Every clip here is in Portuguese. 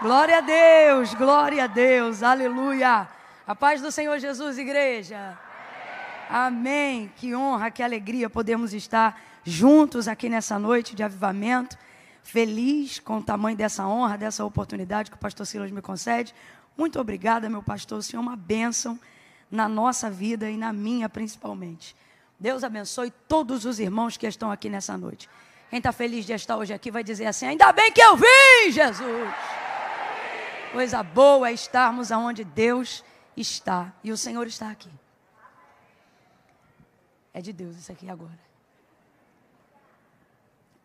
glória a Deus, aleluia. A paz do Senhor Jesus, igreja. Amém. Que honra, que alegria podermos estar juntos aqui nessa noite de avivamento. Feliz com o tamanho dessa honra, dessa oportunidade que o pastor Silas me concede. Muito obrigada, meu pastor. O Senhor é uma bênção na nossa vida e na minha principalmente. Deus abençoe todos os irmãos que estão aqui nessa noite. Quem está feliz de estar hoje aqui vai dizer assim: ainda bem que eu vim, Jesus. Coisa boa é estarmos aonde Deus está. E o Senhor está aqui. É de Deus isso aqui agora.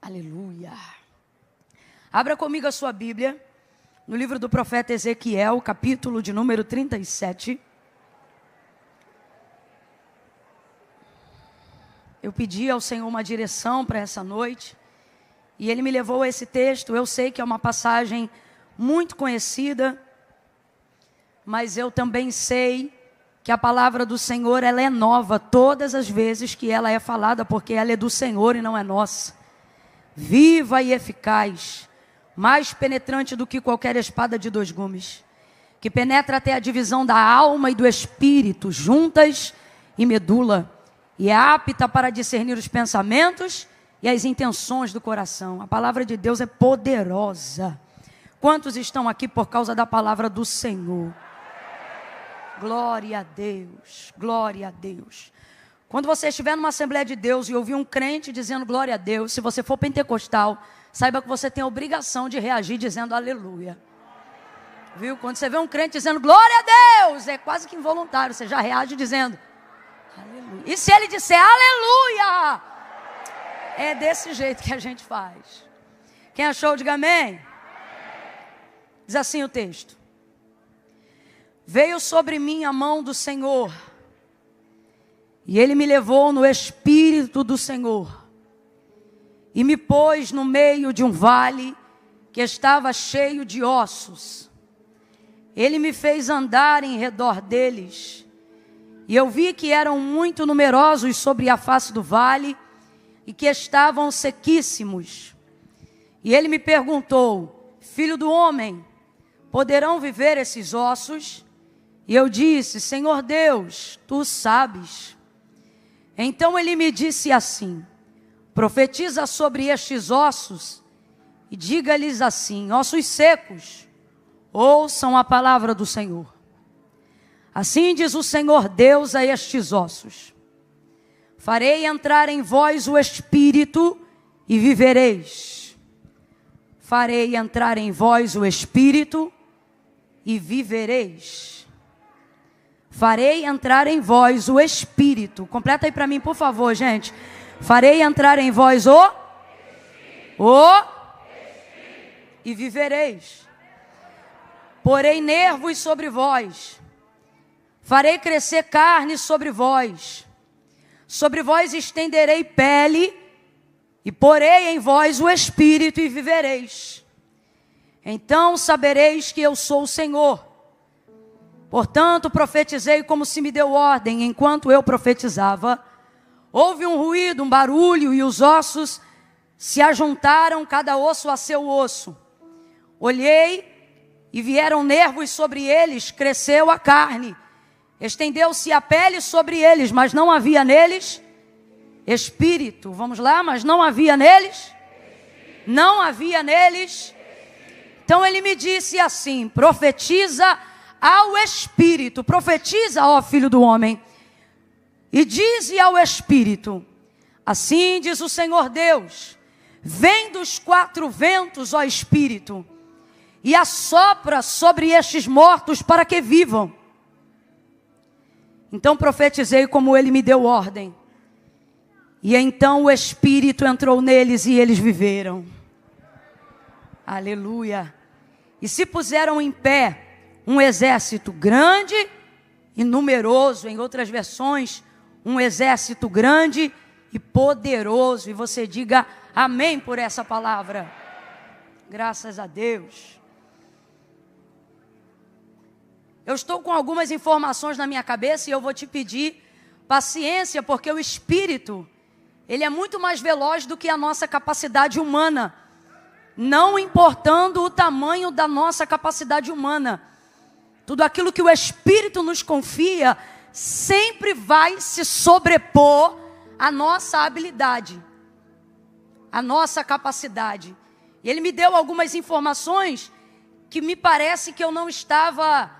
Aleluia. Abra comigo a sua Bíblia, no livro do profeta Ezequiel, capítulo de número 37. Eu pedi ao Senhor uma direção para essa noite, e Ele me levou a esse texto. Eu sei que é uma passagem muito conhecida, mas eu também sei que a palavra do Senhor, ela é nova todas as vezes que ela é falada, porque ela é do Senhor e não é nossa. Viva e eficaz, mais penetrante do que qualquer espada de 2 gumes, que penetra até a divisão da alma e do espírito, juntas e medula, e é apta para discernir os pensamentos e as intenções do coração. A palavra de Deus é poderosa. Quantos estão aqui por causa da palavra do Senhor? Glória a Deus, glória a Deus. Quando você estiver numa Assembleia de Deus e ouvir um crente dizendo glória a Deus, se você for pentecostal, saiba que você tem a obrigação de reagir dizendo aleluia. Viu? Quando você vê um crente dizendo glória a Deus, é quase que involuntário, você já reage dizendo aleluia. E se ele disser aleluia, é desse jeito que a gente faz. Quem achou, diga amém. Diz assim o texto: veio sobre mim a mão do Senhor, e Ele me levou no Espírito do Senhor, e me pôs no meio de um vale que estava cheio de ossos. Ele me fez andar em redor deles, e eu vi que eram muito numerosos sobre a face do vale, e que estavam sequíssimos. E Ele me perguntou: filho do homem, poderão viver esses ossos? E eu disse: Senhor Deus, Tu sabes. Então Ele me disse assim: profetiza sobre estes ossos e diga-lhes assim: ossos secos, ouçam a palavra do Senhor. Assim diz o Senhor Deus a estes ossos: farei entrar em vós o Espírito e vivereis. Farei entrar em vós o Espírito e vivereis. Farei entrar em vós o Espírito. Completa aí para mim, por favor, gente. Farei entrar em vós o e vivereis. Porei nervos sobre vós. Farei crescer carne sobre vós. Sobre vós estenderei pele e porei em vós o Espírito e vivereis. Então sabereis que eu sou o Senhor. Portanto, profetizei como se me deu ordem. Enquanto eu profetizava, houve um ruído, um barulho, e os ossos se ajuntaram, cada osso a seu osso. Olhei e vieram nervos sobre eles, cresceu a carne. Estendeu-se a pele sobre eles, mas não havia neles espírito. Vamos lá, mas não havia neles? Não havia neles. Então Ele me disse assim: profetiza ao Espírito, profetiza, ó filho do homem, e dize ao Espírito: assim diz o Senhor Deus, vem dos 4 ventos, ó Espírito, e assopra sobre estes mortos para que vivam. Então profetizei como Ele me deu ordem, e então o Espírito entrou neles e eles viveram. Aleluia. E se puseram em pé um exército grande e numeroso, em outras versões, um exército grande e poderoso. E você diga amém por essa palavra. Graças a Deus. Eu estou com algumas informações na minha cabeça e eu vou te pedir paciência, porque o Espírito, ele é muito mais veloz do que a nossa capacidade humana não importando o tamanho da nossa capacidade humana. Tudo aquilo que o Espírito nos confia sempre vai se sobrepor à nossa habilidade, à nossa capacidade. E ele me deu algumas informações que me parece que eu não estava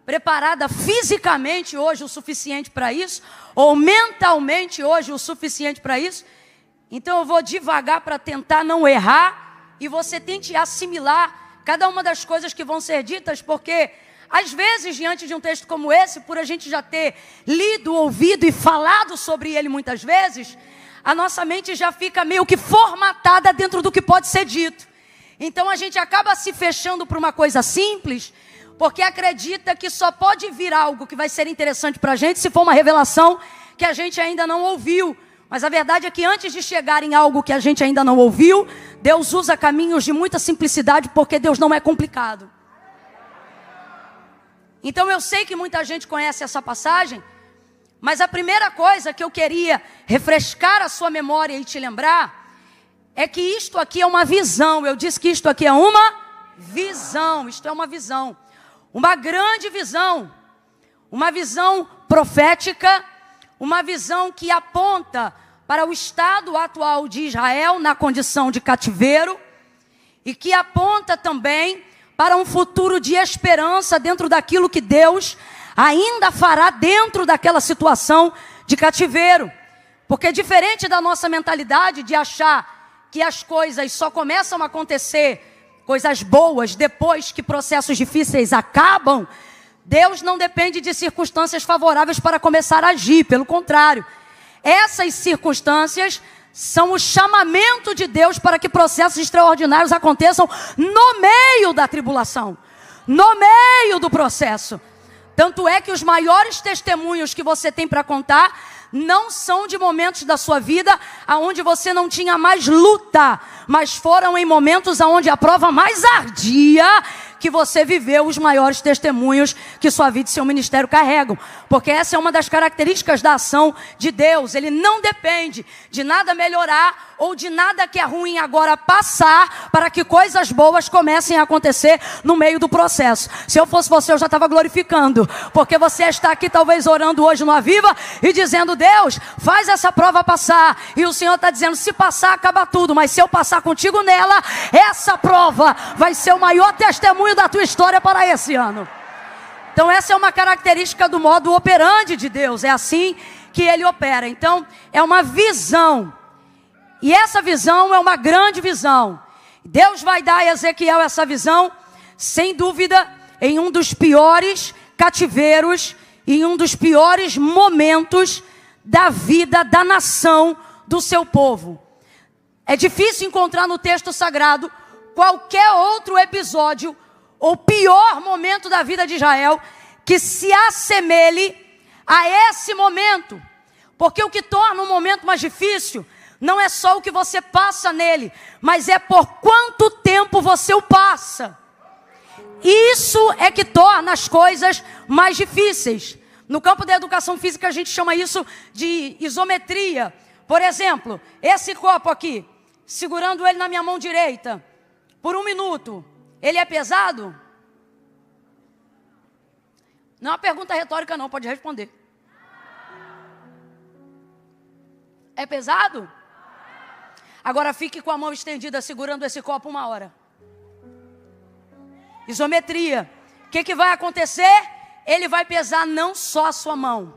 preparada fisicamente hoje o suficiente para isso, ou mentalmente hoje o suficiente para isso. Então eu vou devagar para tentar não errar, e você tente assimilar cada uma das coisas que vão ser ditas, porque às vezes, diante de um texto como esse, por a gente já ter lido, ouvido e falado sobre ele muitas vezes, a nossa mente já fica meio que formatada dentro do que pode ser dito. Então a gente acaba se fechando para uma coisa simples, porque acredita que só pode vir algo que vai ser interessante para a gente se for uma revelação que a gente ainda não ouviu. Mas a verdade é que antes de chegar em algo que a gente ainda não ouviu, Deus usa caminhos de muita simplicidade, porque Deus não é complicado. Então eu sei que muita gente conhece essa passagem, mas a primeira coisa que eu queria refrescar a sua memória e te lembrar é que isto aqui é uma visão. Eu disse que isto aqui é uma visão. Isto é uma visão. Uma grande visão. Uma visão profética. Uma visão que aponta para o estado atual de Israel na condição de cativeiro. E que aponta também para um futuro de esperança dentro daquilo que Deus ainda fará dentro daquela situação de cativeiro. Porque diferente da nossa mentalidade de achar que as coisas só começam a acontecer, coisas boas, depois que processos difíceis acabam, Deus não depende de circunstâncias favoráveis para começar a agir. Pelo contrário, essas circunstâncias são o chamamento de Deus para que processos extraordinários aconteçam no meio da tribulação, no meio do processo. Tanto é que os maiores testemunhos que você tem para contar não são de momentos da sua vida onde você não tinha mais luta, mas foram em momentos onde a prova mais ardia que você viveu os maiores testemunhos que sua vida e seu ministério carregam. Porque essa é uma das características da ação de Deus. Ele não depende de nada melhorar ou de nada que é ruim agora passar para que coisas boas comecem a acontecer no meio do processo. Se eu fosse você, eu já estava glorificando. Porque você está aqui talvez orando hoje no Aviva e dizendo: Deus, faz essa prova passar. E o Senhor está dizendo: se passar, acaba tudo. Mas se eu passar contigo nela, essa prova vai ser o maior testemunho da tua história para esse ano. Então essa é uma característica do modo operandi de Deus. É assim que Ele opera. Então é uma visão. E essa visão é uma grande visão. Deus vai dar a Ezequiel essa visão, sem dúvida, em um dos piores cativeiros, em um dos piores momentos da vida da nação, do seu povo. É difícil encontrar no texto sagrado qualquer outro episódio ou pior momento da vida de Israel que se assemelhe a esse momento. Porque o que torna um momento mais difícil não é só o que você passa nele, mas é por quanto tempo você o passa. Isso é que torna as coisas mais difíceis. No campo da educação física a gente chama isso de isometria. Por exemplo, esse copo aqui, segurando ele na minha mão direita, por 1 minuto, ele é pesado? Não é uma pergunta retórica não, pode responder. É pesado? Agora fique com a mão estendida segurando esse copo 1 hora. Isometria. O que vai acontecer? Ele vai pesar não só a sua mão.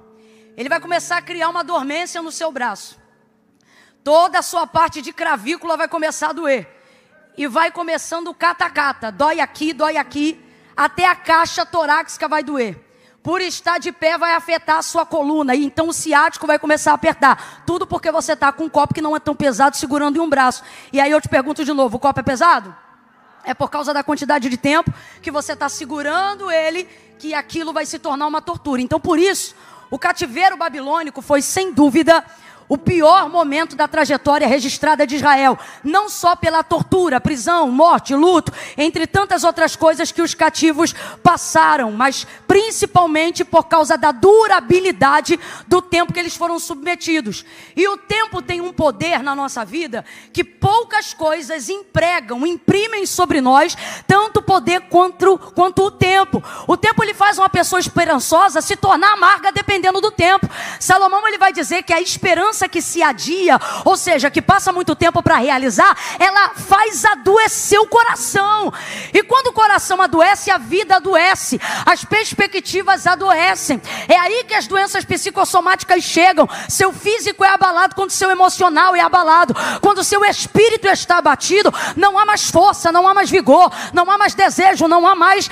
Ele vai começar a criar uma dormência no seu braço. Toda a sua parte de cravícula vai começar a doer. E vai começando o cata-cata. Dói aqui, até a caixa torácica vai doer. Por estar de pé vai afetar a sua coluna. E então o ciático vai começar a apertar. Tudo porque você está com um copo que não é tão pesado segurando em um braço. E aí eu te pergunto de novo, o copo é pesado? É por causa da quantidade de tempo que você está segurando ele que aquilo vai se tornar uma tortura. Então por isso, o cativeiro babilônico foi sem dúvida o pior momento da trajetória registrada de Israel, não só pela tortura, prisão, morte, luto, entre tantas outras coisas que os cativos passaram, mas principalmente por causa da durabilidade do tempo que eles foram submetidos. E o tempo tem um poder na nossa vida que poucas coisas imprimem sobre nós tanto poder quanto o tempo. O tempo ele faz uma pessoa esperançosa se tornar amarga dependendo do tempo. Salomão ele vai dizer que a esperança que se adia, ou seja, que passa muito tempo para realizar, ela faz adoecer o coração. E quando o coração adoece, a vida adoece, as perspectivas adoecem. É aí que as doenças psicossomáticas chegam. Seu físico é abalado quando seu emocional é abalado. Quando seu espírito está abatido, não há mais força, não há mais vigor, não há mais desejo, não há mais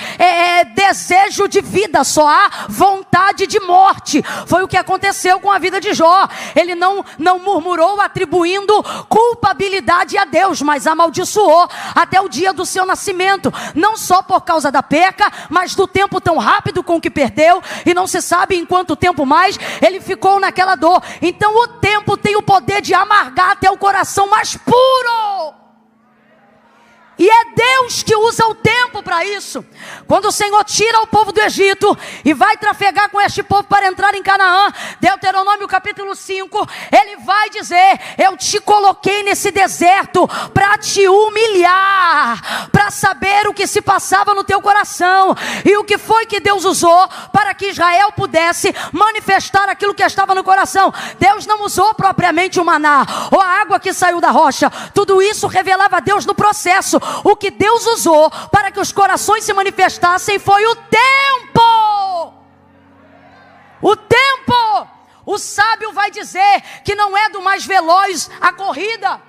desejo de vida, só há vontade de morte. Foi o que aconteceu com a vida de Jó. Ele não murmurou atribuindo culpabilidade a Deus, mas amaldiçoou até o dia do seu nascimento, não só por causa da perca, mas do tempo tão rápido com que perdeu, e não se sabe em quanto tempo mais ele ficou naquela dor. Então o tempo tem o poder de amargar até o coração mais puro. E é Deus que usa o tempo para isso. Quando o Senhor tira o povo do Egito e vai trafegar com este povo para entrar em Canaã, Deuteronômio capítulo 5, ele vai dizer: eu te coloquei nesse deserto para te humilhar, para saber o que se passava no teu coração. E o que foi que Deus usou para que Israel pudesse manifestar aquilo que estava no coração? Deus não usou propriamente o maná ou a água que saiu da rocha. Tudo isso revelava a Deus no processo. O que Deus usou para que os corações se manifestassem foi o tempo. O tempo. O sábio vai dizer que não é do mais veloz a corrida,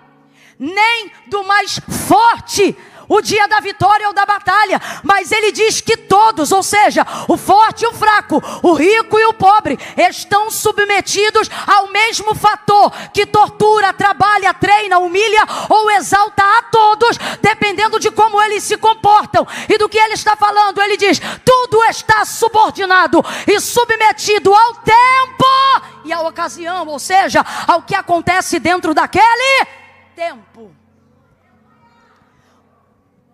nem do mais forte o dia da vitória ou da batalha, mas ele diz que todos, ou seja, o forte e o fraco, o rico e o pobre, estão submetidos ao mesmo fator que tortura, trabalha, treina, humilha ou exalta a todos, dependendo de como eles se comportam e do que ele está falando. Ele diz: tudo está subordinado e submetido ao tempo e à ocasião, ou seja, ao que acontece dentro daquele tempo.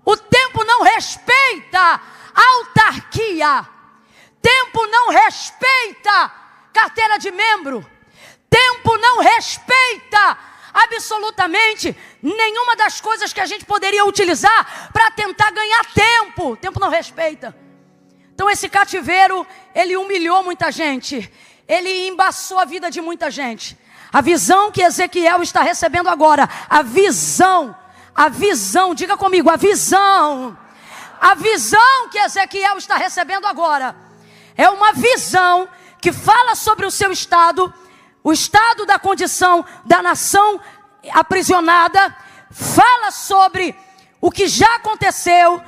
O tempo não respeita autarquia. Tempo não respeita carteira de membro. Tempo não respeita absolutamente nenhuma das coisas que a gente poderia utilizar para tentar ganhar tempo. Tempo não respeita. Então esse cativeiro, ele humilhou muita gente. Ele embaçou a vida de muita gente. A visão que Ezequiel está recebendo agora, a visão, diga comigo, a visão que Ezequiel está recebendo agora, é uma visão que fala sobre o seu estado, o estado da condição da nação aprisionada, fala sobre o que já aconteceu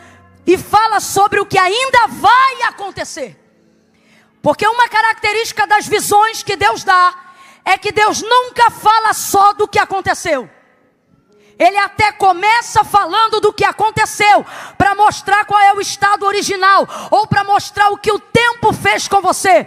e fala sobre o que ainda vai acontecer. Porque uma característica das visões que Deus dá, é que Deus nunca fala só do que aconteceu. Ele até começa falando do que aconteceu, para mostrar qual é o estado original, ou para mostrar o que o tempo fez com você.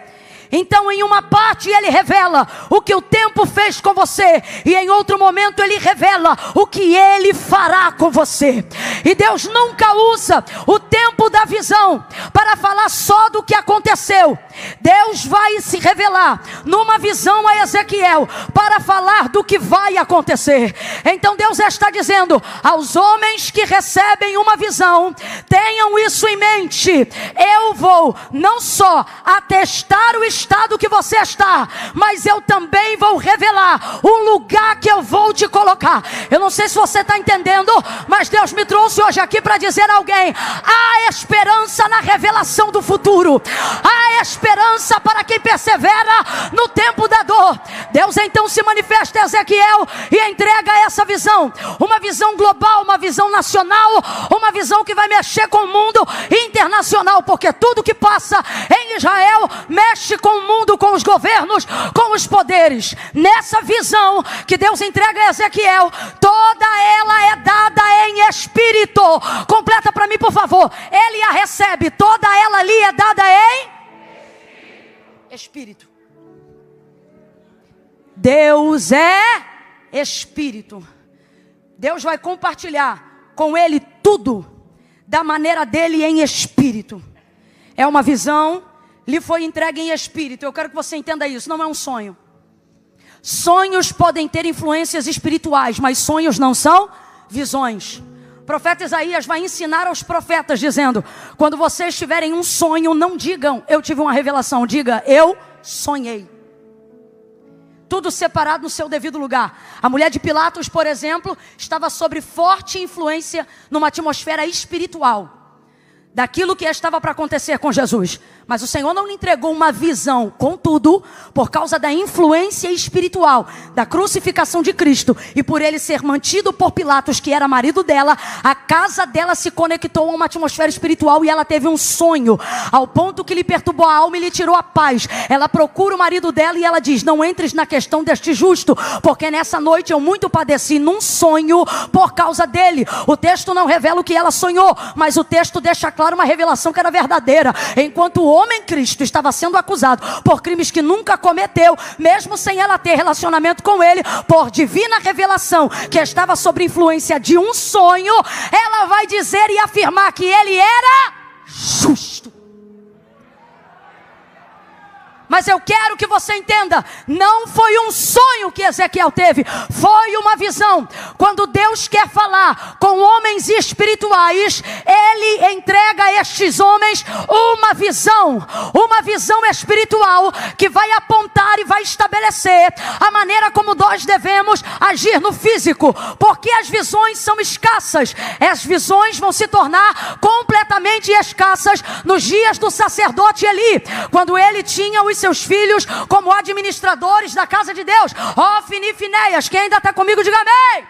Então em uma parte ele revela o que o tempo fez com você, e em outro momento ele revela o que ele fará com você. E Deus nunca usa o tempo da visão para falar só do que aconteceu. Deus vai se revelar numa visão a Ezequiel para falar do que vai acontecer. Então Deus está dizendo aos homens que recebem uma visão: tenham isso em mente. Eu vou não só atestar o estado que você está, mas eu também vou revelar o lugar que eu vou te colocar. Eu não sei se você está entendendo, mas Deus me trouxe hoje aqui para dizer a alguém: há esperança na revelação do futuro. Há esperança para quem persevera no tempo da dor. Deus então se manifesta a Ezequiel e entrega essa visão, uma visão global, uma visão nacional, uma visão que vai mexer com o mundo internacional, porque tudo que passa em Israel mexe com o mundo, com os governos, com os poderes. Nessa visão que Deus entrega a Ezequiel, toda ela é dada em espírito. Completa para mim, por favor. Ele a recebe, toda ela ali é dada em espírito. Deus é Espírito. Deus vai compartilhar com ele tudo da maneira dele em Espírito. É uma visão, lhe foi entregue em Espírito. Eu quero que você entenda isso, não é um sonho. Sonhos podem ter influências espirituais, mas sonhos não são visões. O profeta Isaías vai ensinar aos profetas dizendo: quando vocês tiverem um sonho, não digam eu tive uma revelação, diga eu sonhei. Tudo separado no seu devido lugar. A mulher de Pilatos, por exemplo, estava sob forte influência numa atmosfera espiritual daquilo que estava para acontecer com Jesus. Mas o Senhor não lhe entregou uma visão. Contudo, por causa da influência espiritual da crucificação de Cristo e por ele ser mantido por Pilatos, que era marido dela, a casa dela se conectou a uma atmosfera espiritual e ela teve um sonho, ao ponto que lhe perturbou a alma e lhe tirou a paz. Ela procura o marido dela e ela diz: não entres na questão deste justo, porque nessa noite eu muito padeci num sonho por causa dele. O texto não revela o que ela sonhou, mas o texto deixa claro uma revelação que era verdadeira. Enquanto o homem Cristo estava sendo acusado por crimes que nunca cometeu, mesmo sem ela ter relacionamento com ele, por divina revelação que estava sob influência de um sonho, ela vai dizer e afirmar que ele era justo. Mas eu quero que você entenda, não foi um sonho que Ezequiel teve, foi uma visão. Quando Deus quer falar com homens espirituais, Ele entrega a estes homens uma visão espiritual que vai apontar e vai estabelecer a maneira como nós devemos agir no físico, porque as visões são escassas. As visões vão se tornar completamente escassas nos dias do sacerdote Eli, quando ele tinha os seus filhos como administradores da casa de Deus, Ofni e Finéias. Quem ainda está comigo, diga amém.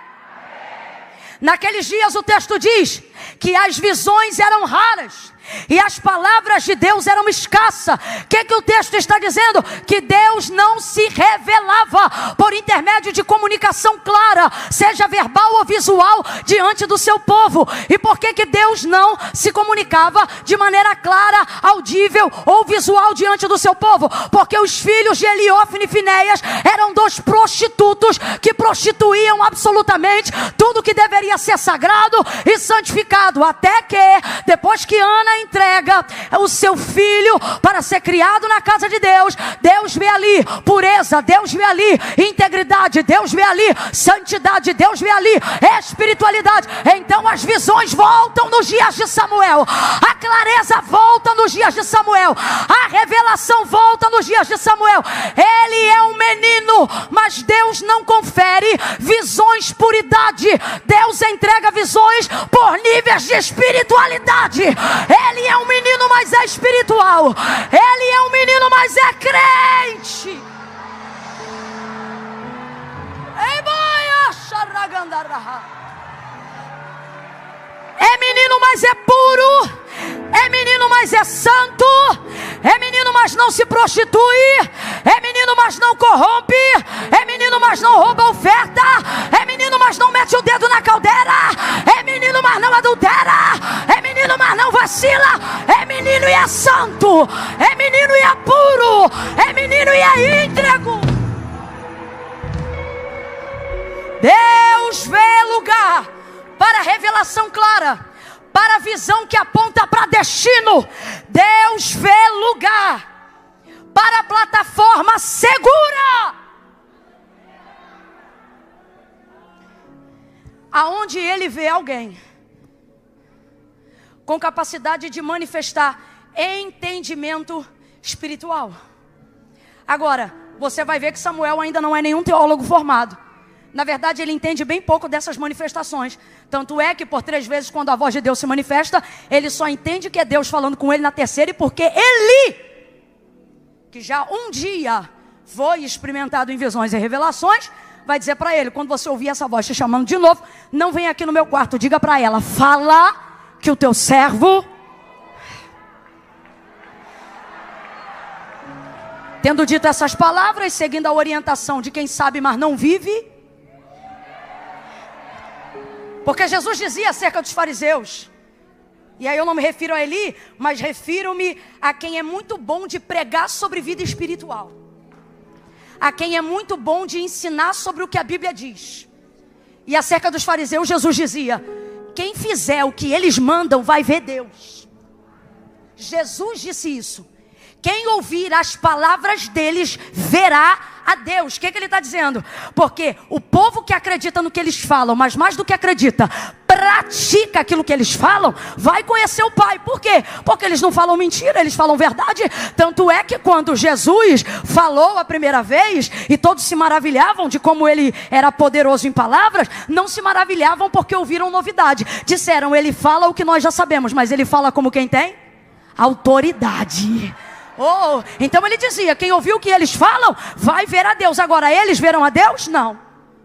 Naqueles dias o texto diz que as visões eram raras e as palavras de Deus eram escassas. O que o texto está dizendo? Que Deus não se revelava por intermédio de comunicação clara, seja verbal ou visual, diante do seu povo. E por que Deus não se comunicava de maneira clara, audível ou visual diante do seu povo? Porque os filhos de Eli, Ofni e Finéias eram dois prostitutos que prostituíam absolutamente tudo que deveria ser sagrado e santificado, até que depois que Ana entrega o seu filho para ser criado na casa de Deus, Deus vê ali pureza, Deus vê ali integridade, Deus vê ali santidade, Deus vê ali espiritualidade. Então as visões voltam nos dias de Samuel, a clareza volta nos dias de Samuel, a revelação volta nos dias de Samuel. Ele é um menino, mas Deus não confere visões por idade. Deus entrega visões por níveis de espiritualidade. Ele é um menino, mas é espiritual. Ele é um menino, mas é crente. É menino, mas é puro. É menino, mas é santo. É menino, mas não se prostitui. É menino, mas não corrompe. É menino, mas não rouba oferta. É menino, mas não mete o dedo na caldeira. É menino, mas não adultera. É menino, mas não vacila. É menino e é santo. É menino e é puro. É menino e é íntegro. Deus vê lugar para revelação clara, para a visão que aponta para destino. Deus vê lugar para a plataforma segura, aonde Ele vê alguém com capacidade de manifestar entendimento espiritual. Agora, você vai ver que Samuel ainda não é nenhum teólogo formado. Na verdade, ele entende bem pouco dessas manifestações. Tanto é que por 3 vezes, quando a voz de Deus se manifesta, ele só entende que é Deus falando com ele na terceira. E porque Eli, que já um dia foi experimentado em visões e revelações, vai dizer para ele: quando você ouvir essa voz te chamando de novo, não venha aqui no meu quarto, diga para ela: fala que o teu servo... Tendo dito essas palavras, seguindo a orientação de quem sabe, mas não vive... Porque Jesus dizia acerca dos fariseus, e aí eu não me refiro a Eli, mas refiro-me a quem é muito bom de pregar sobre vida espiritual. a quem é muito bom de ensinar sobre o que a Bíblia diz. E acerca dos fariseus, Jesus dizia: quem fizer o que eles mandam vai ver Deus. Jesus disse isso. Quem ouvir as palavras deles verá a Deus. O que ele está dizendo? Porque o povo que acredita no que eles falam, mas mais do que acredita, pratica aquilo que eles falam, vai conhecer o Pai. Por quê? Porque eles não falam mentira, eles falam verdade. Tanto é que quando Jesus falou a primeira vez, e todos se maravilhavam de como ele era poderoso em palavras, não se maravilhavam porque ouviram novidade. Disseram: ele fala o que nós já sabemos, mas ele fala como quem tem autoridade. Oh, então ele dizia: quem ouviu o que eles falam vai ver a Deus. Agora, eles verão a Deus? Não,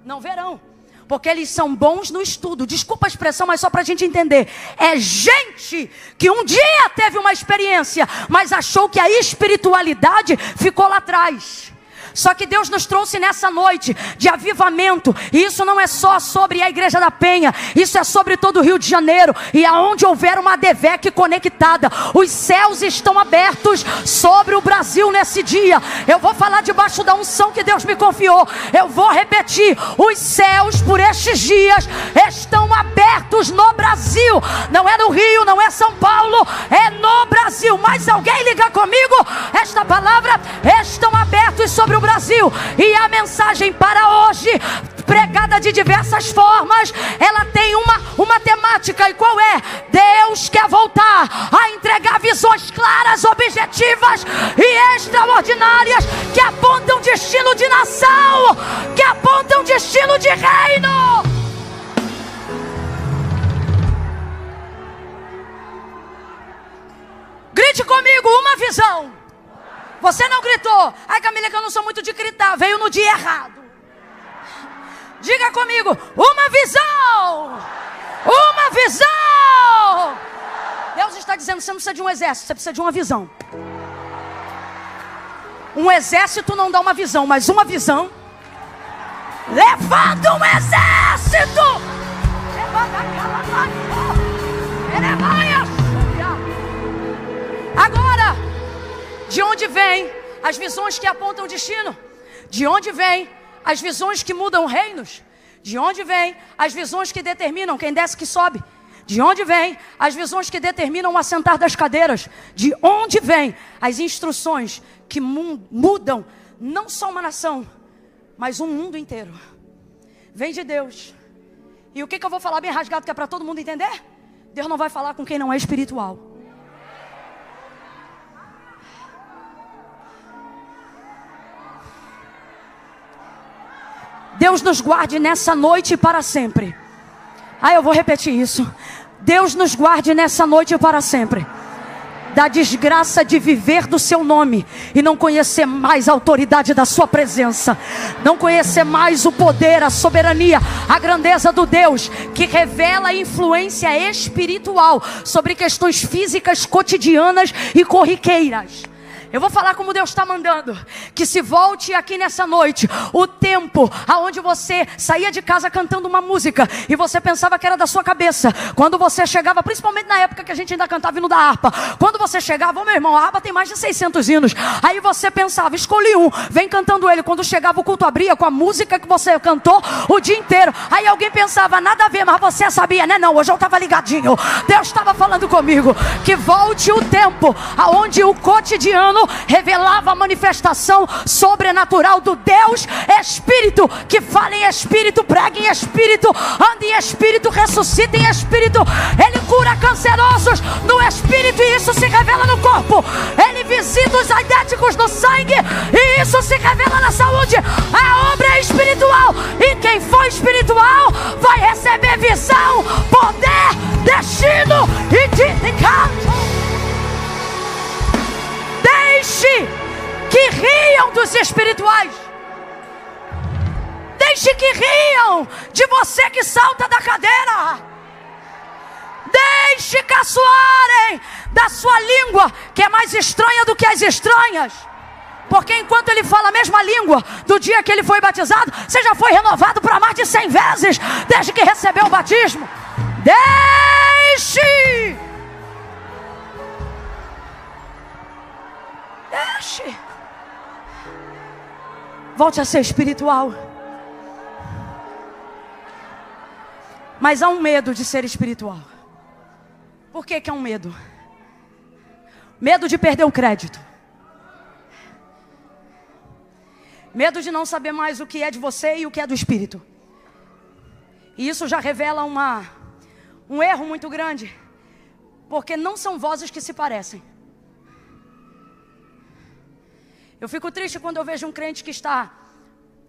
não verão, porque eles são bons no estudo. Desculpa a expressão, mas só para a gente entender. É gente que um dia teve uma experiência, mas achou que a espiritualidade ficou lá atrás. Só que Deus nos trouxe nessa noite de avivamento. E isso não é só sobre a Igreja da Penha. Isso é sobre todo o Rio de Janeiro. E aonde houver uma ADVEC conectada, os céus estão abertos sobre o Brasil nesse dia. Eu vou falar debaixo da unção que Deus me confiou. Eu vou repetir: os céus por estes dias estão abertos no Brasil. Não é no Rio, não é São Paulo, é no Brasil. Mas alguém liga comigo? Esta palavra: estão abertos sobre o Brasil. E a mensagem para hoje, pregada de diversas formas, ela tem uma temática. E qual é? Deus quer voltar a entregar visões claras, objetivas e extraordinárias, que apontam destino de nação, que apontam destino de reino. Grite comigo: uma visão. Você não gritou. Ai, Camila, que eu não sou muito de gritar. Veio no dia errado. Diga comigo: uma visão. Uma visão. Deus está dizendo: você não precisa de um exército, você precisa de uma visão. Um exército não dá uma visão, mas uma visão levanta um exército. Agora, de onde vêm as visões que apontam o destino? De onde vêm as visões que mudam reinos? De onde vêm as visões que determinam quem desce que sobe? De onde vêm as visões que determinam o assentar das cadeiras? De onde vêm as instruções que mudam não só uma nação, mas um mundo inteiro? Vem de Deus. E o que eu vou falar bem rasgado, que é para todo mundo entender? Deus não vai falar com quem não é espiritual. Deus nos guarde nessa noite e para sempre. Eu vou repetir isso. Deus nos guarde nessa noite e para sempre da desgraça de viver do seu nome e não conhecer mais a autoridade da sua presença, não conhecer mais o poder, a soberania, a grandeza do Deus que revela a influência espiritual sobre questões físicas, cotidianas e corriqueiras. Eu vou falar como Deus está mandando. Que se volte aqui nessa noite o tempo aonde você saía de casa cantando uma música e você pensava que era da sua cabeça. Quando você chegava, principalmente na época que a gente ainda cantava hino da harpa, quando você chegava: meu irmão, a harpa tem mais de 600 hinos. Aí você pensava: escolhi um, vem cantando ele. Quando chegava o culto abria com a música que você cantou o dia inteiro. Aí alguém pensava: nada a ver, mas você sabia, né? Não, hoje eu estava ligadinho. Deus estava falando comigo. Que volte o tempo aonde o cotidiano revelava a manifestação sobrenatural do Deus Espírito, que fala em Espírito, prega em Espírito, anda em Espírito, ressuscita em Espírito. Ele cura cancerosos no Espírito e isso se revela no corpo. Ele visita os aidéticos no sangue e isso se revela na saúde. A obra é espiritual e quem for espiritual vai receber visão, poder, destino e dignificação. Deixe que riam dos espirituais. Deixe que riam de você que salta da cadeira. Deixe caçoarem da sua língua, que é mais estranha do que as estranhas. Porque enquanto ele fala a mesma língua do dia que ele foi batizado, você já foi renovado para mais de 100 vezes desde que recebeu o batismo. Deixe. Volte a ser espiritual. Mas há um medo de ser espiritual. Por que é um medo? Medo de perder o crédito. Medo de não saber mais o que é de você e o que é do Espírito. E isso já revela um erro muito grande. Porque não são vozes que se parecem. Eu fico triste quando eu vejo um crente que está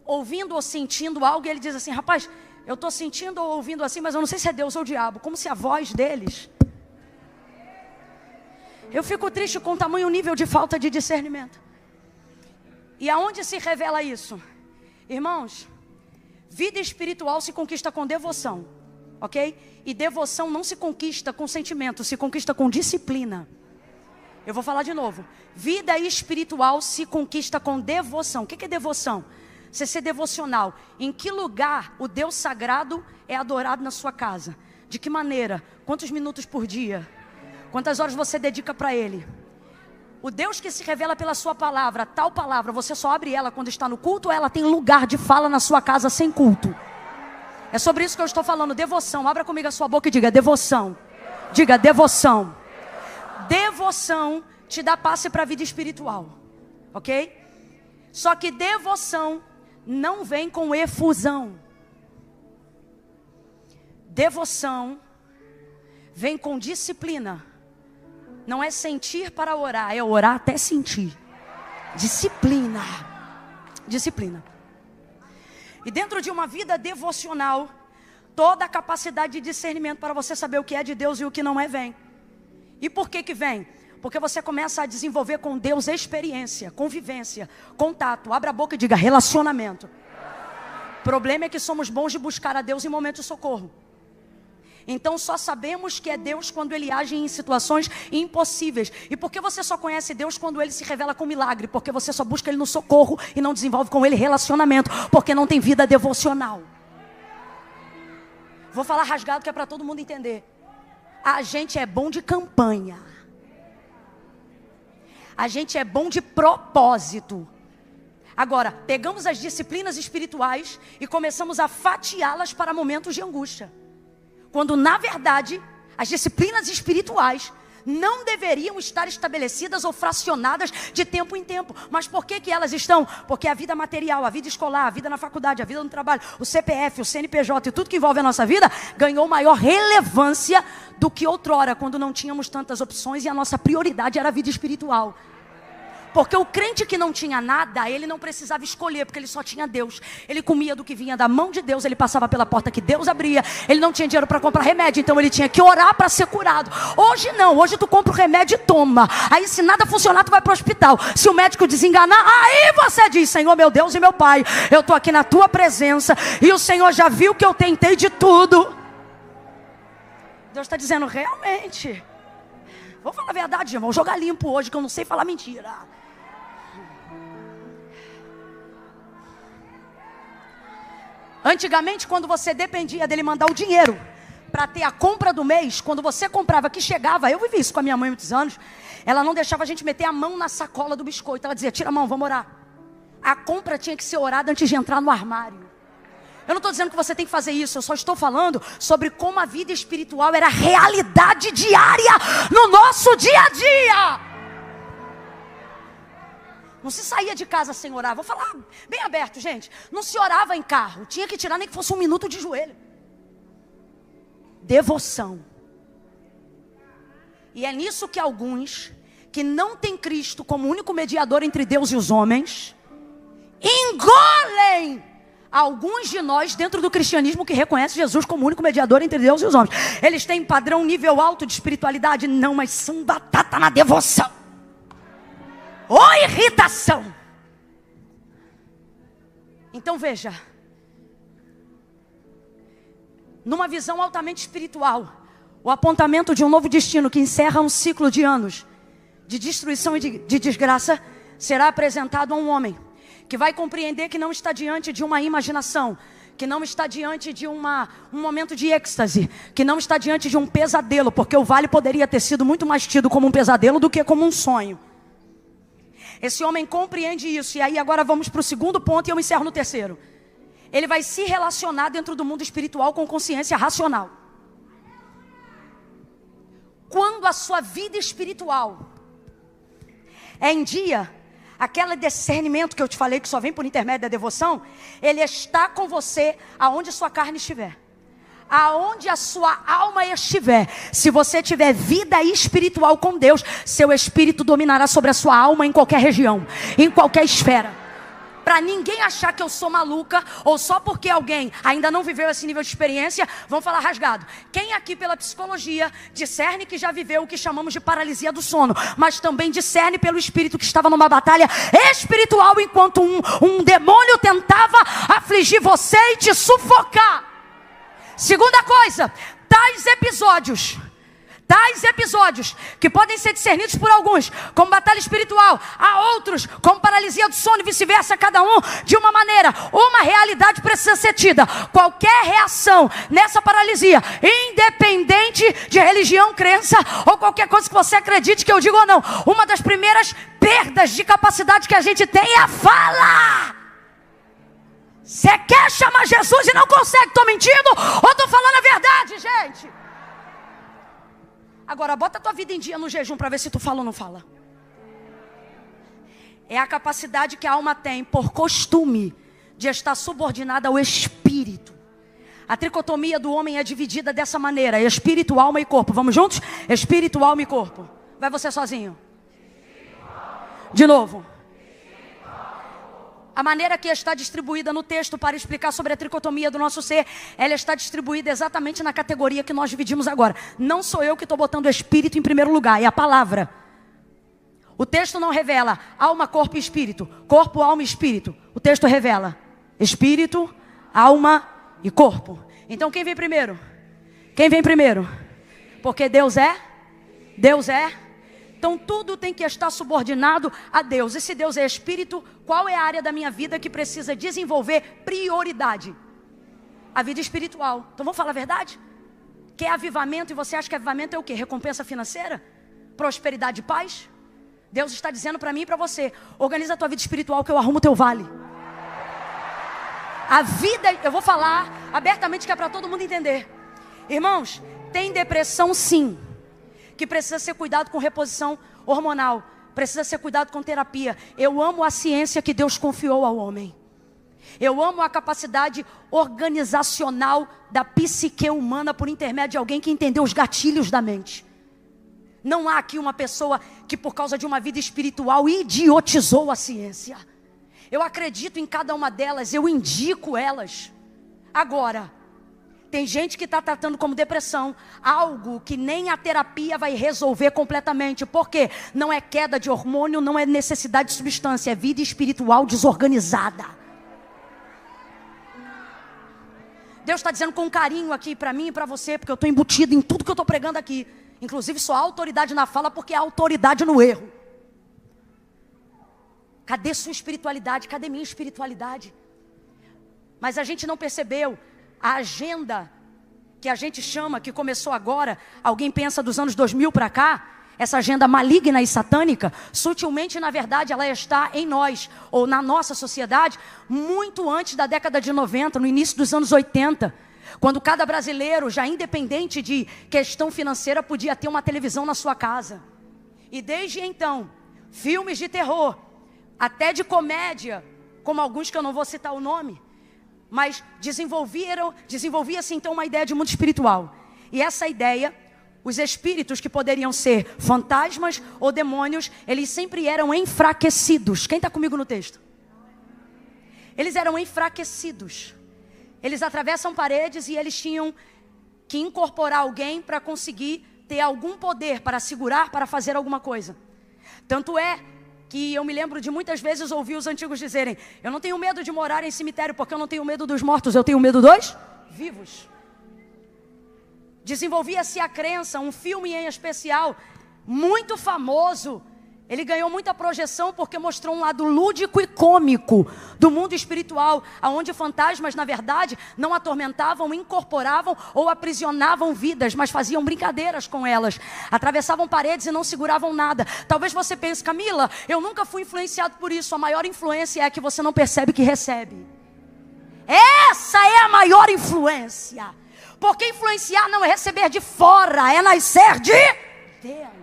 ouvindo ou sentindo algo e ele diz assim: rapaz, eu estou sentindo ou ouvindo assim, mas eu não sei se é Deus ou o diabo. Como se a voz deles... Eu fico triste com o tamanho nível de falta de discernimento. E aonde se revela isso? Irmãos, vida espiritual se conquista com devoção, ok? E devoção não se conquista com sentimento, se conquista com disciplina. Eu vou falar de novo. Vida espiritual se conquista com devoção. O que é devoção? Você ser devocional. Em que lugar o Deus sagrado é adorado na sua casa? De que maneira? Quantos minutos por dia? Quantas horas você dedica para Ele? O Deus que se revela pela sua palavra, tal palavra, você só abre ela quando está no culto ou ela tem lugar de fala na sua casa sem culto? É sobre isso que eu estou falando, devoção. Abra comigo a sua boca e diga devoção. Diga devoção. Devoção te dá passe para a vida espiritual, ok? Só que devoção não vem com efusão. Devoção vem com disciplina. Não é sentir para orar, é orar até sentir. Disciplina. Disciplina. E dentro de uma vida devocional, toda a capacidade de discernimento para você saber o que é de Deus e o que não é vem. E por que vem? Porque você começa a desenvolver com Deus experiência, convivência, contato. Abra a boca e diga relacionamento. O problema é que somos bons de buscar a Deus em momentos de socorro. Então só sabemos que é Deus quando Ele age em situações impossíveis. E por que você só conhece Deus quando Ele se revela com milagre? Porque você só busca Ele no socorro e não desenvolve com Ele relacionamento. Porque não tem vida devocional. Vou falar rasgado que é para todo mundo entender. A gente é bom de campanha. A gente é bom de propósito. Agora, pegamos as disciplinas espirituais e começamos a fatiá-las para momentos de angústia. Quando, na verdade, as disciplinas espirituais não deveriam estar estabelecidas ou fracionadas de tempo em tempo. Mas por que elas estão? Porque a vida material, a vida escolar, a vida na faculdade, a vida no trabalho, o CPF, o CNPJ e tudo que envolve a nossa vida ganhou maior relevância do que outrora, quando não tínhamos tantas opções e a nossa prioridade era a vida espiritual. Porque o crente que não tinha nada, ele não precisava escolher, porque ele só tinha Deus. Ele comia do que vinha da mão de Deus, ele passava pela porta que Deus abria. Ele não tinha dinheiro para comprar remédio, então ele tinha que orar para ser curado. Hoje não, hoje tu compra o remédio e toma. Aí se nada funcionar, tu vai para o hospital. Se o médico desenganar, aí você diz: Senhor, meu Deus e meu Pai, eu estou aqui na tua presença e o Senhor já viu que eu tentei de tudo. Deus está dizendo, realmente, vou falar a verdade, irmão, vou jogar limpo hoje, que eu não sei falar mentira. Antigamente, quando você dependia dele mandar o dinheiro para ter a compra do mês, quando você comprava que chegava, eu vivi isso com a minha mãe há muitos anos, ela não deixava a gente meter a mão na sacola do biscoito. Ela dizia: tira a mão, vamos orar. A compra tinha que ser orada antes de entrar no armário. Eu não estou dizendo que você tem que fazer isso, eu só estou falando sobre como a vida espiritual era realidade diária no nosso dia a dia. Não se saía de casa sem orar. Vou falar bem aberto, gente. Não se orava em carro. Tinha que tirar nem que fosse 1 minuto de joelho. Devoção. E é nisso que alguns que não têm Cristo como único mediador entre Deus e os homens engolem alguns de nós dentro do cristianismo que reconhece Jesus como único mediador entre Deus e os homens. Eles têm padrão nível alto de espiritualidade? Não, mas são batata na devoção. Ou irritação. Então veja, numa visão altamente espiritual, o apontamento de um novo destino que encerra um ciclo de anos de destruição e de desgraça será apresentado a um homem que vai compreender que não está diante de uma imaginação, que não está diante de um momento de êxtase, que não está diante de um pesadelo, porque o vale poderia ter sido muito mais tido como um pesadelo do que como um sonho. Esse homem compreende isso. E aí agora vamos para o segundo ponto e eu encerro no terceiro. Ele vai se relacionar dentro do mundo espiritual com consciência racional. Quando a sua vida espiritual é em dia, aquele discernimento que eu te falei que só vem por intermédio da devoção, ele está com você aonde sua carne estiver. Aonde a sua alma estiver, se você tiver vida espiritual com Deus, seu espírito dominará sobre a sua alma em qualquer região, em qualquer esfera. Para ninguém achar que eu sou maluca, ou só porque alguém ainda não viveu esse nível de experiência, vamos falar rasgado. Quem aqui pela psicologia discerne que já viveu o que chamamos de paralisia do sono, mas também discerne pelo espírito que estava numa batalha espiritual, enquanto um demônio tentava afligir você e te sufocar. Segunda coisa, tais episódios que podem ser discernidos por alguns como batalha espiritual, há outros como paralisia do sono e vice-versa, cada um de uma maneira. Uma realidade precisa ser tida: qualquer reação nessa paralisia, independente de religião, crença ou qualquer coisa que você acredite que eu digo ou não, uma das primeiras perdas de capacidade que a gente tem é a fala. Você quer chamar Jesus e não consegue? Estou mentindo ou estou falando a verdade, gente? Agora, bota a tua vida em dia no jejum para ver se tu fala ou não fala. É a capacidade que a alma tem, por costume, de estar subordinada ao espírito. A tricotomia do homem é dividida dessa maneira: espírito, alma e corpo. Vamos juntos? Espírito, alma e corpo. Vai você sozinho. De novo. A maneira que está distribuída no texto para explicar sobre a tricotomia do nosso ser, ela está distribuída exatamente na categoria que nós dividimos agora. Não sou eu que estou botando o espírito em primeiro lugar, é a palavra. O texto não revela alma, corpo e espírito. Corpo, alma e espírito. O texto revela espírito, alma e corpo. Então quem vem primeiro? Quem vem primeiro? Porque Deus é. Então tudo tem que estar subordinado a Deus. E se Deus é espírito, qual é a área da minha vida que precisa desenvolver prioridade? A vida espiritual. Então vamos falar a verdade? Quer avivamento e você acha que avivamento é o quê? Recompensa financeira? Prosperidade e paz? Deus está dizendo para mim e para você: organiza a tua vida espiritual que eu arrumo o teu vale. A vida, eu vou falar abertamente que é para todo mundo entender. Irmãos, tem depressão sim, que precisa ser cuidado com reposição hormonal, precisa ser cuidado com terapia. Eu amo a ciência que Deus confiou ao homem. Eu amo a capacidade organizacional da psique humana por intermédio de alguém que entendeu os gatilhos da mente. Não há aqui uma pessoa que por causa de uma vida espiritual idiotizou a ciência. Eu acredito em cada uma delas, eu indico elas. Agora, tem gente que está tratando como depressão algo que nem a terapia vai resolver completamente. Por quê? Não é queda de hormônio, não é necessidade de substância, é vida espiritual desorganizada. Deus está dizendo com carinho aqui para mim e para você, porque eu estou embutido em tudo que eu estou pregando aqui. Inclusive só há autoridade na fala, porque há autoridade no erro. Cadê sua espiritualidade? Cadê minha espiritualidade? Mas a gente não percebeu. A agenda que a gente chama, que começou agora, alguém pensa dos anos 2000 para cá, essa agenda maligna e satânica, sutilmente, na verdade, ela está em nós, ou na nossa sociedade, muito antes da década de 90, no início dos anos 80, quando cada brasileiro, já independente de questão financeira, podia ter uma televisão na sua casa. E desde então, filmes de terror, até de comédia, como alguns que eu não vou citar o nome, mas desenvolvia-se então uma ideia de mundo espiritual. E essa ideia, os espíritos que poderiam ser fantasmas ou demônios, eles sempre eram enfraquecidos. Quem está comigo no texto? Eles eram enfraquecidos. Eles atravessam paredes e eles tinham que incorporar alguém para conseguir ter algum poder, para segurar, para fazer alguma coisa. Tanto é que eu me lembro de muitas vezes ouvir os antigos dizerem: eu não tenho medo de morar em cemitério, porque eu não tenho medo dos mortos, eu tenho medo dos vivos. Desenvolvia-se a crença, um filme em especial, muito famoso, Ele ganhou muita projeção porque mostrou um lado lúdico e cômico do mundo espiritual, onde fantasmas, na verdade, não atormentavam, incorporavam ou aprisionavam vidas, mas faziam brincadeiras com elas. Atravessavam paredes e não seguravam nada. Talvez você pense, Camila, eu nunca fui influenciado por isso. A maior influência é a que você não percebe que recebe. Essa é a maior influência. Porque influenciar não é receber de fora, é nascer de dentro.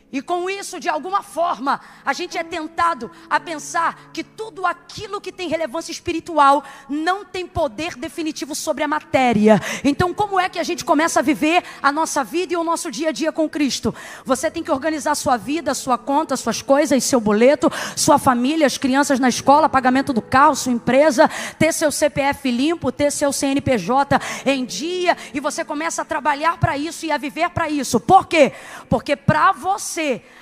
E com isso, de alguma forma, a gente é tentado a pensar que tudo aquilo que tem relevância espiritual não tem poder definitivo sobre a matéria. Então, como é que a gente começa a viver a nossa vida e o nosso dia a dia com Cristo? Você tem que organizar sua vida, sua conta, suas coisas, seu boleto, sua família, as crianças na escola, pagamento do carro, sua empresa, ter seu CPF limpo, ter seu CNPJ em dia, e você começa a trabalhar para isso e a viver para isso. Por quê? Porque para você,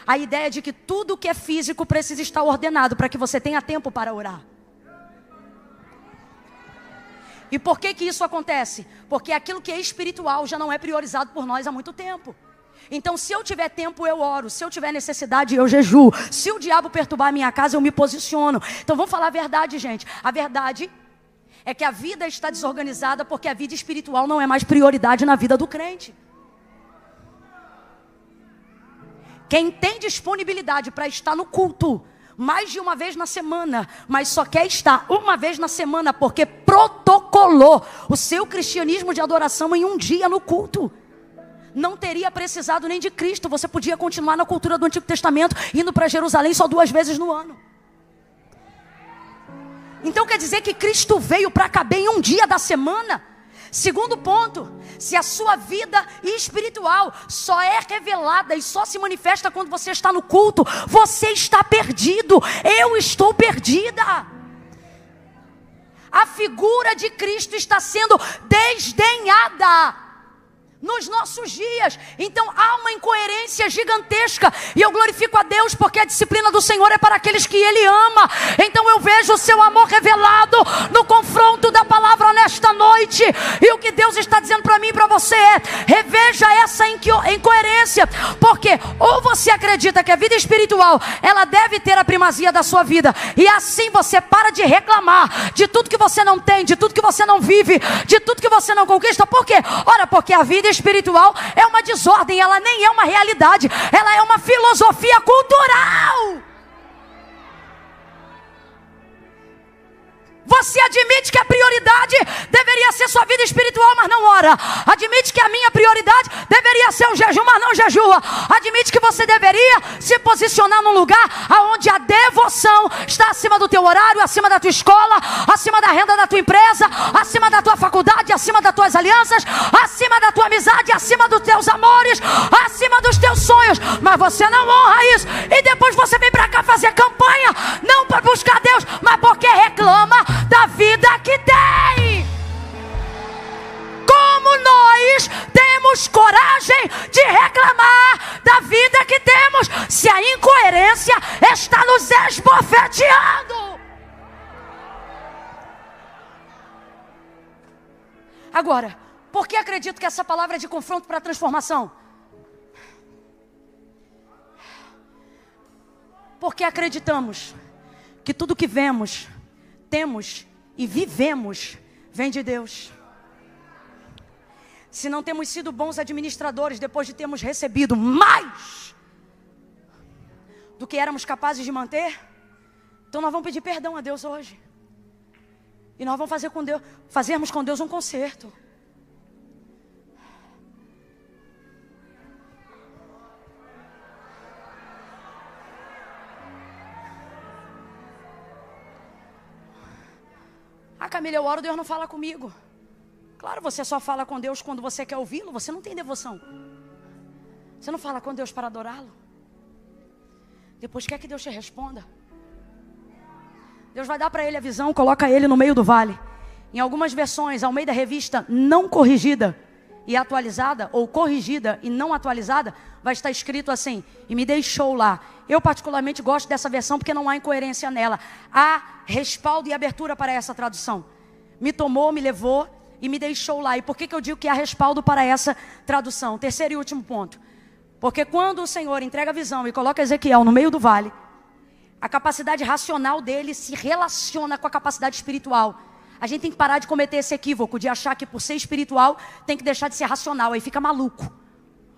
a ideia de que tudo que é físico precisa estar ordenado para que você tenha tempo para orar. E por que isso acontece? Porque aquilo que é espiritual já não é priorizado por nós há muito tempo. Então, se eu tiver tempo, eu oro. Se eu tiver necessidade, eu jejuo. Se o diabo perturbar a minha casa, eu me posiciono. Então, vamos falar a verdade, gente. A verdade é que a vida está desorganizada porque a vida espiritual não é mais prioridade na vida do crente. Quem tem disponibilidade para estar no culto mais de uma vez na semana, mas só quer estar uma vez na semana porque protocolou o seu cristianismo de adoração em um dia no culto, não teria precisado nem de Cristo. Você podia continuar na cultura do Antigo Testamento, indo para Jerusalém só 2 vezes no ano. Então quer dizer que Cristo veio para caber em um dia da semana? Segundo ponto, se a sua vida espiritual só é revelada e só se manifesta quando você está no culto, você está perdido. Eu estou perdida. A figura de Cristo está sendo desdenhada nos nossos dias. Então há uma incoerência gigantesca. E eu glorifico a Deus porque a disciplina do Senhor é para aqueles que Ele ama. Então eu vejo o seu amor revelado no confronto da palavra nesta noite. E o que Deus está dizendo para mim e para você é: reveja essa incoerência. Porque ou você acredita que a vida espiritual ela deve ter a primazia da sua vida, e assim você para de reclamar de tudo que você não tem, de tudo que você não vive, de tudo que você não conquista. Por quê? Ora, porque a vida espiritual é uma desordem, ela nem é uma realidade, ela é uma filosofia cultural. Você admite que a prioridade deveria ser sua vida espiritual, mas não ora. Admite que a minha prioridade deveria ser o jejum, mas não jejua. Admite que você deveria se posicionar num lugar onde a devoção está acima do teu horário, acima da tua escola, acima da renda da tua empresa, acima da tua faculdade, acima das tuas alianças, acima da tua amizade, acima dos teus amores, acima dos teus sonhos. Mas você não honra isso. E depois você vem para cá fazer campanha, não para buscar Deus, mas porque reclama da vida que tem. Como nós temos coragem de reclamar da vida que temos, se a incoerência está nos esbofeteando? Agora, por que acredito que essa palavra é de confronto para transformação? Porque acreditamos que tudo que vemos, temos e vivemos vem de Deus. Se não temos sido bons administradores depois de termos recebido mais do que éramos capazes de manter, então nós vamos pedir perdão a Deus hoje. E nós vamos fazermos com Deus um concerto. Ah, Camila, eu oro, Deus não fala comigo. Claro, você só fala com Deus quando você quer ouvi-lo. Você não tem devoção. Você não fala com Deus para adorá-lo. Depois quer que Deus te responda. Deus vai dar para ele a visão, coloca ele no meio do vale. Em algumas versões, ao meio da revista não corrigida e atualizada, ou corrigida e não atualizada, vai estar escrito assim: e me deixou lá. Eu particularmente gosto dessa versão porque não há incoerência nela. Há respaldo e abertura para essa tradução. Me tomou, me levou e me deixou lá. E por que eu digo que há respaldo para essa tradução? Terceiro e último ponto. Porque quando o Senhor entrega a visão e coloca Ezequiel no meio do vale, a capacidade racional dele se relaciona com a capacidade espiritual. A gente tem que parar de cometer esse equívoco de achar que por ser espiritual tem que deixar de ser racional, aí fica maluco.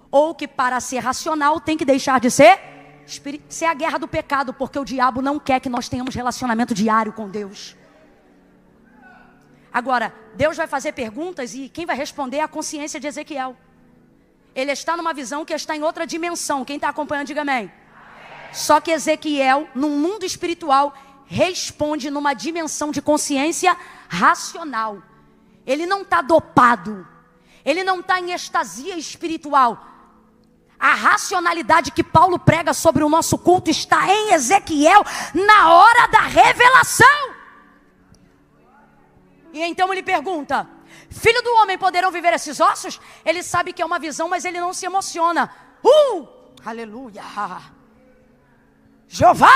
Ou que para ser racional tem que deixar de ser espiritual. Isso é a guerra do pecado, porque o diabo não quer que nós tenhamos relacionamento diário com Deus. Agora, Deus vai fazer perguntas e quem vai responder é a consciência de Ezequiel. Ele está numa visão que está em outra dimensão. Quem está acompanhando, diga amém. Só que Ezequiel, num mundo espiritual, responde numa dimensão de consciência racional. Ele não está dopado. Ele não está em estasia espiritual. A racionalidade que Paulo prega sobre o nosso culto está em Ezequiel na hora da revelação. E então ele pergunta: filho do homem, poderão viver esses ossos? Ele sabe que é uma visão, mas ele não se emociona. Aleluia. Jeová,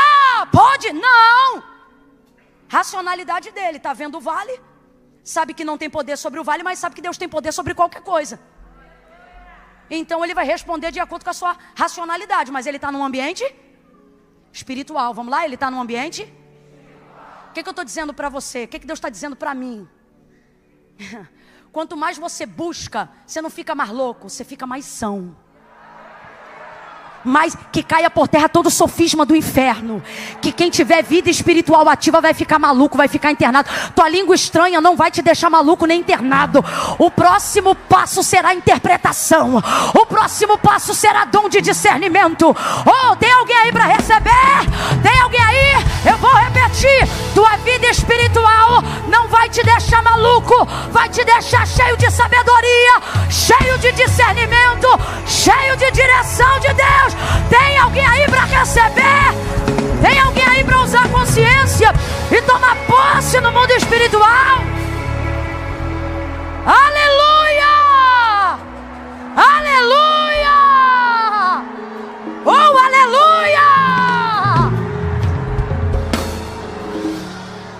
pode? Não. Racionalidade dele, está vendo o vale, sabe que não tem poder sobre o vale, mas sabe que Deus tem poder sobre qualquer coisa. Então ele vai responder de acordo com a sua racionalidade, mas ele está num ambiente espiritual. Vamos lá, ele está num ambiente espiritual. O que eu estou dizendo para você? O que Deus está dizendo para mim? Quanto mais você busca, você não fica mais louco, você fica mais são. Mas que caia por terra todo o sofisma do inferno. Que quem tiver vida espiritual ativa vai ficar maluco, vai ficar internado. Tua língua estranha não vai te deixar maluco nem internado. O próximo passo será interpretação. O próximo passo será dom de discernimento. Oh, tem alguém aí para receber? Tem alguém aí? Eu vou repetir. Tua vida espiritual não vai te deixar maluco, vai te deixar cheio de sabedoria, cheio de discernimento, cheio de direção de Deus. Tem alguém aí para receber? Tem alguém aí para usar consciência e tomar posse no mundo espiritual? Aleluia! Aleluia! Oh, aleluia!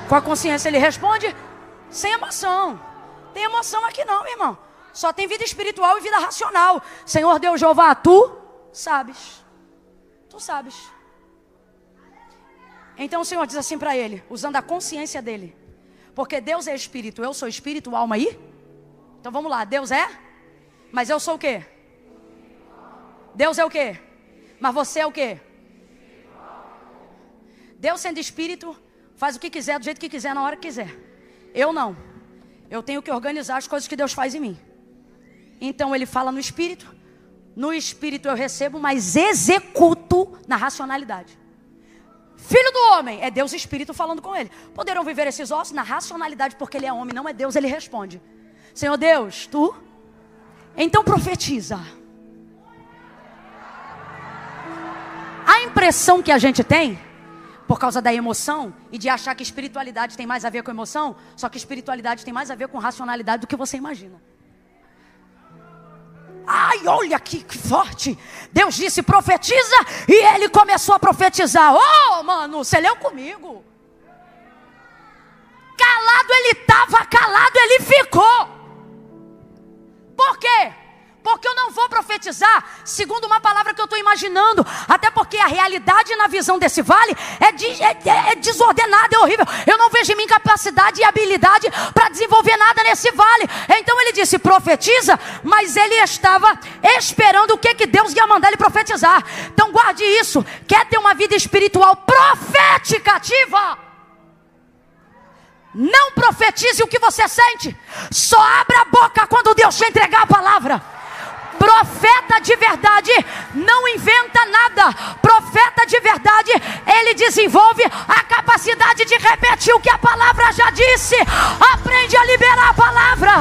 Com a consciência ele responde sem emoção. Tem emoção aqui não, meu irmão. Só tem vida espiritual e vida racional. Senhor Deus Jeová, tu sabes. Tu sabes. Então o Senhor diz assim para ele, usando a consciência dele. Porque Deus é espírito, eu sou espírito, alma aí. Então vamos lá, Deus é? Mas eu sou o quê? Deus é o quê? Mas você é o quê? Deus sendo espírito, faz o que quiser, do jeito que quiser, na hora que quiser. Eu não. Eu tenho que organizar as coisas que Deus faz em mim. Então ele fala no espírito. No espírito eu recebo, mas executo na racionalidade. Filho do homem, é Deus espírito falando com ele. Poderão viver esses ossos? Na racionalidade, porque ele é homem, não é Deus, ele responde. Senhor Deus, tu? Então profetiza. A impressão que a gente tem, por causa da emoção, e de achar que espiritualidade tem mais a ver com emoção, só que espiritualidade tem mais a ver com racionalidade do que você imagina. Ai, olha que forte. Deus disse profetiza e ele começou a profetizar. Oh, mano, você leu comigo. Calado ele estava, calado ele ficou. Por quê? Porque eu não vou profetizar segundo uma palavra que eu estou imaginando. Até porque a realidade na visão desse vale é desordenada, é horrível. Eu não vejo em mim capacidade e habilidade para desenvolver nada nesse vale. Então ele disse profetiza, mas ele estava esperando o que Deus ia mandar ele profetizar. Então guarde isso. Quer ter uma vida espiritual profética ativa? Não profetize o que você sente. Só abra a boca quando Deus te entregar a palavra. Profeta de verdade não inventa nada. Profeta de verdade, ele desenvolve a capacidade de repetir o que a palavra já disse. Aprende a liberar a palavra.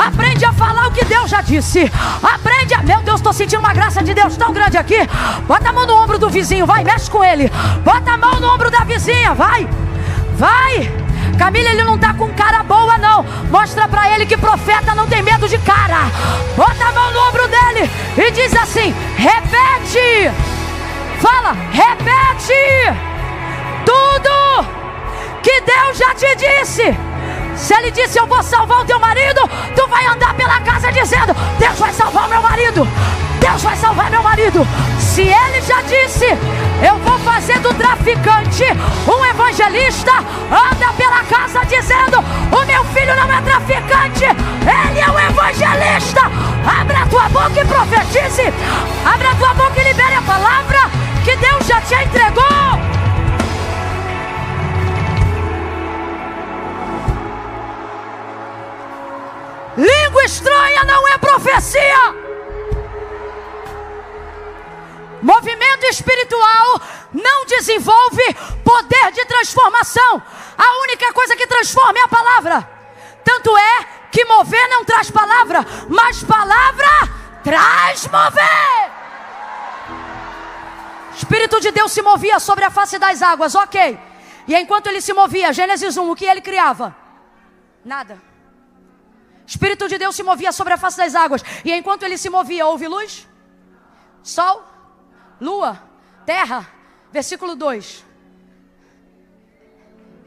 Aprende a falar o que Deus já disse. Aprende a... Meu Deus, estou sentindo uma graça de Deus tão grande aqui. Bota a mão no ombro do vizinho, vai, mexe com ele. Bota a mão no ombro da vizinha, vai. Vai. Camila, ele não está com cara boa não. Mostra para ele que profeta não tem medo de cara. Bota a mão no ombro dele e diz assim, repete. Fala, repete tudo que Deus já te disse. Se ele disse eu vou salvar o teu marido, tu vai andar pela casa dizendo Deus vai salvar o meu marido, Deus Deus vai salvar meu marido. Se ele já disse, eu vou fazer do traficante um evangelista, anda pela casa dizendo, o meu filho não é traficante, ele é um evangelista. Abra a tua boca e profetize. Abra a tua boca e libere a palavra que Deus já te entregou. Língua estranha não é profecia. Movimento espiritual não desenvolve poder de transformação. A única coisa que transforma é a palavra. Tanto é que mover não traz palavra, mas palavra traz mover. O Espírito de Deus se movia sobre a face das águas, ok. E enquanto ele se movia, Gênesis 1, o que ele criava? Nada. O Espírito de Deus se movia sobre a face das águas. E enquanto ele se movia, houve luz? Sol? Lua? Terra? Versículo 2.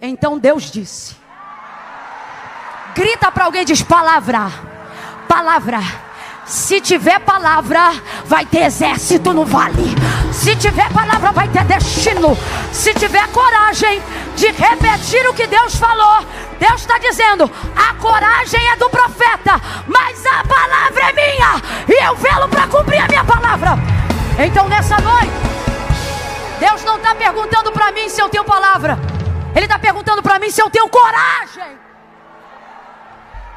Então Deus disse. Grita para alguém, diz palavra. Palavra. Se tiver palavra, vai ter exército no vale. Se tiver palavra, vai ter destino. Se tiver coragem de repetir o que Deus falou, Deus está dizendo, a coragem é do profeta, mas a palavra é minha, e eu velo para cumprir a minha palavra. Então nessa noite, Deus não está perguntando para mim se eu tenho palavra, Ele está perguntando para mim se eu tenho coragem.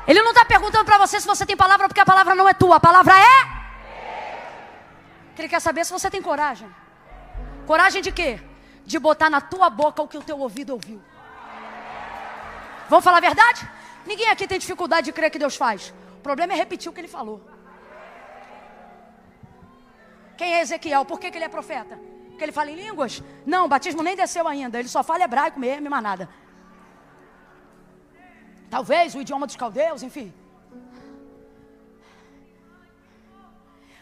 Ele não está perguntando para você se você tem palavra, porque a palavra não é tua, a palavra é. Ele quer saber se você tem coragem. Coragem de quê? De botar na tua boca o que o teu ouvido ouviu. Vamos falar a verdade? Ninguém aqui tem dificuldade de crer que Deus faz. O problema é repetir o que Ele falou. Quem é Ezequiel? Por que ele é profeta? Porque ele fala em línguas? Não, o batismo nem desceu ainda. Ele só fala hebraico mesmo, mais nada. Talvez o idioma dos caldeus, enfim.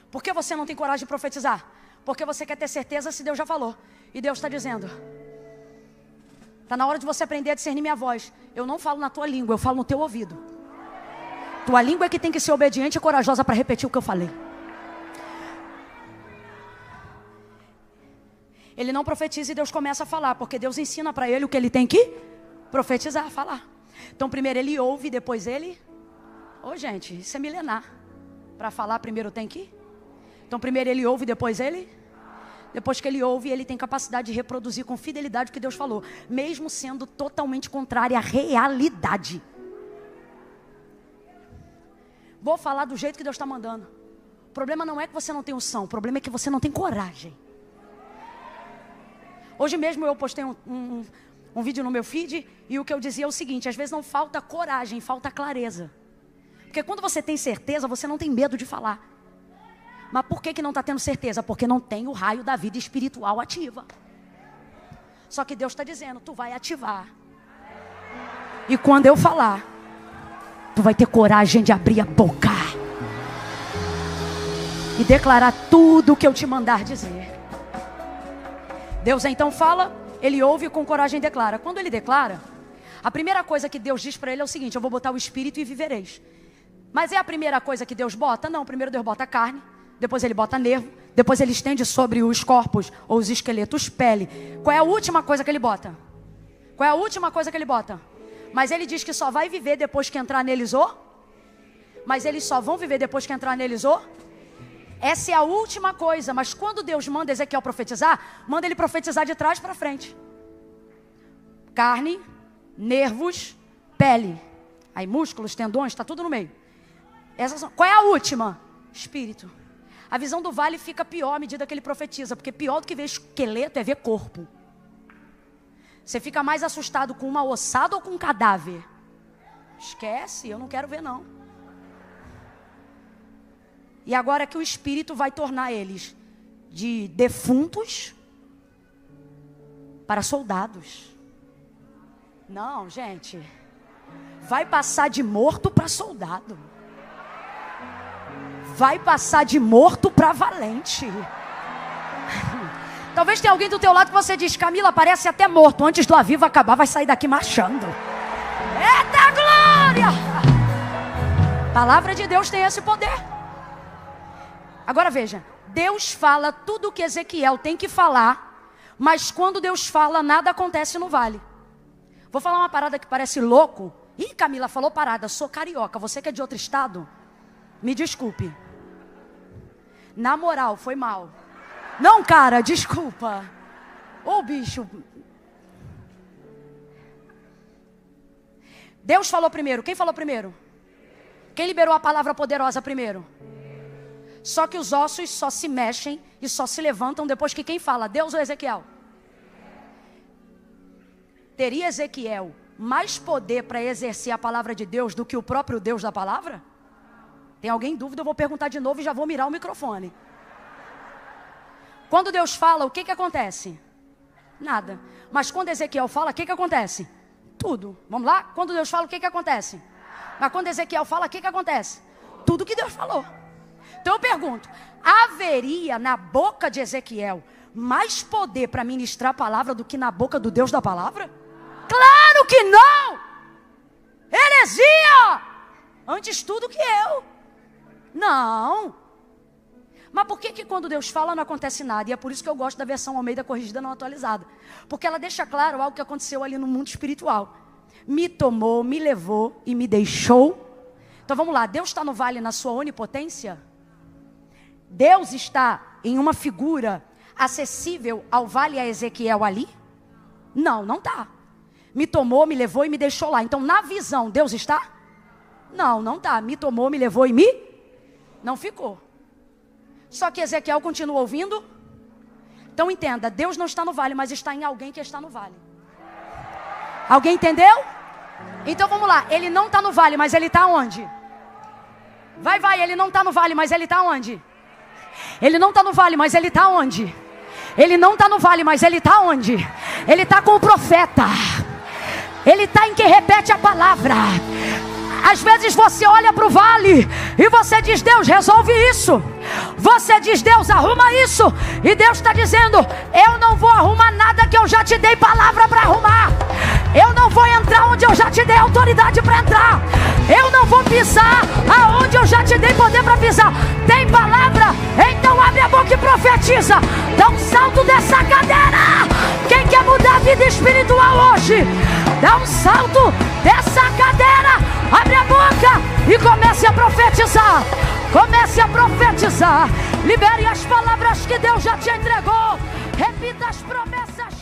Por que você não tem coragem de profetizar? Porque você quer ter certeza se Deus já falou. E Deus está dizendo, está na hora de você aprender a discernir minha voz. Eu não falo na tua língua, eu falo no teu ouvido. Tua língua é que tem que ser obediente e corajosa para repetir o que eu falei. Ele não profetiza e Deus começa a falar, porque Deus ensina para ele o que ele tem que profetizar, falar. Então primeiro ele ouve, depois ele... Ô gente, isso é milenar. Para falar primeiro tem que... Então primeiro ele ouve, depois ele... Depois que ele ouve, ele tem capacidade de reproduzir com fidelidade o que Deus falou, mesmo sendo totalmente contrário à realidade. Vou falar do jeito que Deus está mandando. O problema não é que você não tem unção, o problema é que você não tem coragem. Hoje mesmo eu postei um vídeo no meu feed e o que eu dizia é o seguinte, às vezes não falta coragem, falta clareza. Porque quando você tem certeza, você não tem medo de falar. Mas por que não está tendo certeza? Porque não tem o raio da vida espiritual ativa. Só que Deus está dizendo, tu vai ativar. E quando eu falar, tu vai ter coragem de abrir a boca e declarar tudo o que eu te mandar dizer. Deus então fala, ele ouve e com coragem declara. Quando ele declara, a primeira coisa que Deus diz para ele é o seguinte, eu vou botar o espírito e vivereis. Mas é a primeira coisa que Deus bota? Não, primeiro Deus bota carne, depois ele bota nervo, depois ele estende sobre os corpos ou os esqueletos pele. Qual é a última coisa que ele bota? Qual é a última coisa que ele bota? Mas ele diz que só vai viver depois que entrar neles o... Mas eles só vão viver depois que entrar neles o... Essa é a última coisa, mas quando Deus manda Ezequiel profetizar, manda ele profetizar de trás para frente. Carne, nervos, pele. Aí músculos, tendões, está tudo no meio. Qual é a última? Espírito. A visão do vale fica pior à medida que ele profetiza, porque pior do que ver esqueleto é ver corpo. Você fica mais assustado com uma ossada ou com um cadáver? Esquece, eu não quero ver não. E agora que o Espírito vai tornar eles de defuntos para soldados. Não, gente. Vai passar de morto para soldado. Vai passar de morto para valente. Talvez tenha alguém do teu lado que você diz, Camila, parece até morto. Antes do avivo acabar, vai sair daqui marchando. Eita glória! A palavra de Deus tem esse poder. Agora veja, Deus fala tudo o que Ezequiel tem que falar, mas quando Deus fala, nada acontece no vale. Vou falar uma parada que parece louco. Ih, Camila falou parada, sou carioca, você que é de outro estado, me desculpe. Na moral, foi mal. Não, cara, desculpa. Ô, bicho. Deus falou primeiro. Quem falou primeiro? Quem liberou a palavra poderosa primeiro? Só que os ossos só se mexem e só se levantam depois que quem fala? Deus ou Ezequiel? Teria Ezequiel mais poder para exercer a palavra de Deus do que o próprio Deus da palavra? Tem alguém em dúvida? Eu vou perguntar de novo e já vou mirar o microfone. Quando Deus fala, o que que acontece? Nada. Mas quando Ezequiel fala, o que que acontece? Tudo. Vamos lá? Quando Deus fala, o que que acontece? Mas quando Ezequiel fala, o que que acontece? Tudo que Deus falou. Então eu pergunto, haveria na boca de Ezequiel mais poder para ministrar a palavra do que na boca do Deus da palavra? Claro que não! Heresia! Antes tudo que eu. Não. Mas por que quando Deus fala não acontece nada? E é por isso que eu gosto da versão Almeida corrigida não atualizada. Porque ela deixa claro algo que aconteceu ali no mundo espiritual. Me tomou, me levou e me deixou. Então vamos lá, Deus está no vale na sua onipotência? Deus está em uma figura acessível ao vale a Ezequiel ali? Não, não está. Me tomou, me levou e me deixou lá. Então na visão, Deus está? Não, não está. Me tomou, me levou e me... Não ficou. Só que Ezequiel continua ouvindo. Então entenda, Deus não está no vale, mas está em alguém que está no vale. Alguém entendeu? Então vamos lá, ele não está no vale, mas ele está onde? Vai, ele não está no vale, mas ele está onde? Ele não está no vale, mas ele está onde? Ele não está no vale, mas ele está onde? Ele está com o profeta. Ele está em quem repete a palavra. Às vezes você olha para o vale e você diz, Deus, resolve isso. Você diz, Deus, arruma isso. E Deus está dizendo, eu não vou arrumar nada que eu já te dei palavra para arrumar. Eu não vou entrar onde eu já te dei autoridade para entrar. Eu não vou pisar aonde eu já te dei poder para pisar. Tem palavra? Então abre a boca e profetiza. Dá um salto dessa cadeira. Quem quer mudar a vida espiritual hoje? Dá um salto dessa cadeira. Abre a boca e comece a profetizar. Comece a profetizar. Libere as palavras que Deus já te entregou. Repita as promessas.